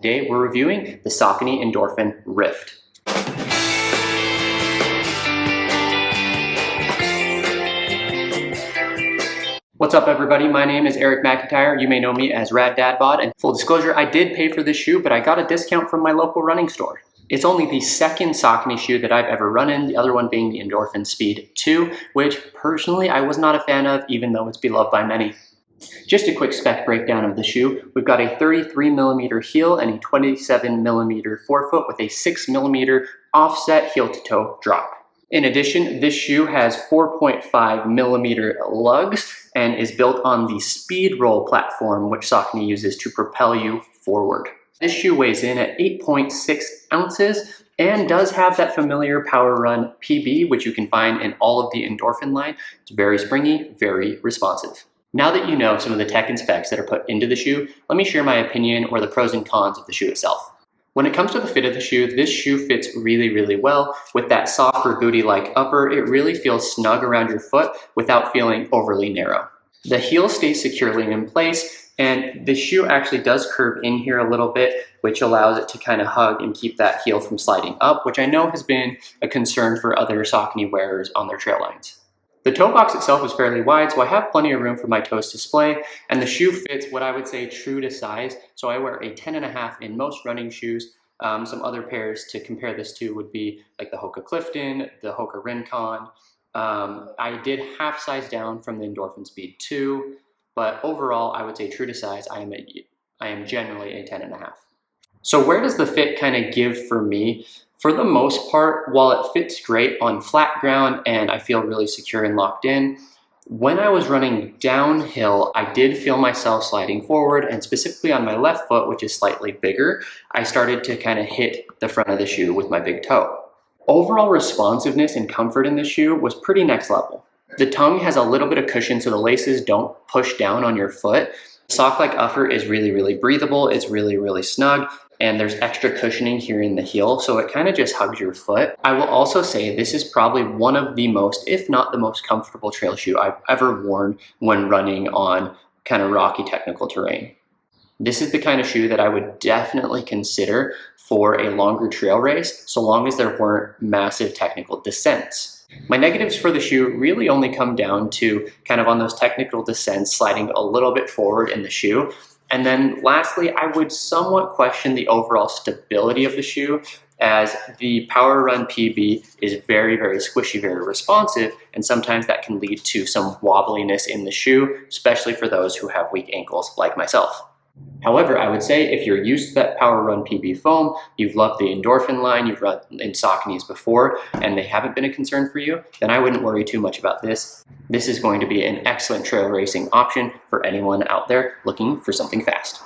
Today we're reviewing the Saucony Endorphin Rift. What's up everybody, my name is Eric McIntyre. You may know me as Rad Dad Bod, and full disclosure, I did pay for this shoe, but I got a discount from my local running store. It's only the second Saucony shoe that I've ever run in, the other one being the Endorphin Speed 2, which personally I was not a fan of, even though it's beloved by many. Just a quick spec breakdown of the shoe. We've got a 33mm heel and a 27mm forefoot with a 6mm offset heel-to-toe drop. In addition, this shoe has 4.5mm lugs and is built on the Speed Roll platform, which Saucony uses to propel you forward. This shoe weighs in at 8.6 ounces and does have that familiar Power Run PB, which you can find in all of the Endorphin line. It's very springy, very responsive. Now that you know some of the tech and specs that are put into the shoe, let me share my opinion or the pros and cons of the shoe itself. When it comes to the fit of the shoe, this shoe fits really well. With that soft or booty-like upper, it really feels snug around your foot without feeling overly narrow. The heel stays securely in place, and the shoe actually does curve in here a little bit, which allows it to kind of hug and keep that heel from sliding up, which I know has been a concern for other Saucony wearers on their trail lines. The toe box itself is fairly wide, so I have plenty of room for my toes to splay, and the shoe fits what I would say true to size. So I wear a 10.5 in most running shoes. Some other pairs to compare this to would be like the Hoka Clifton, the Hoka Rincon. I did half size down from the Endorphin Speed 2, but overall I would say true to size, I am generally a 10.5. So where does the fit kind of give for me? For the most part, while it fits great on flat ground and I feel really secure and locked in, when I was running downhill, I did feel myself sliding forward, and specifically on my left foot, which is slightly bigger, I started to kind of hit the front of the shoe with my big toe. Overall responsiveness and comfort in the shoe was pretty next level. The tongue has a little bit of cushion so the laces don't push down on your foot. The sock-like upper is really breathable, it's really snug, and there's extra cushioning here in the heel, so it kind of just hugs your foot. I will also say this is probably one of the most, if not the most comfortable trail shoe I've ever worn when running on kind of rocky technical terrain. This is the kind of shoe that I would definitely consider for a longer trail race, so long as there weren't massive technical descents. My negatives for the shoe really only come down to kind of on those technical descents, sliding a little bit forward in the shoe. And then lastly, I would somewhat question the overall stability of the shoe, as the Power Run PB is very squishy, very responsive, and sometimes that can lead to some wobbliness in the shoe, especially for those who have weak ankles like myself. However, I would say if you're used to that Power Run PB foam, you've loved the Endorphin line, you've run in Saucony's before, and they haven't been a concern for you, then I wouldn't worry too much about this. This is going to be an excellent trail racing option for anyone out there looking for something fast.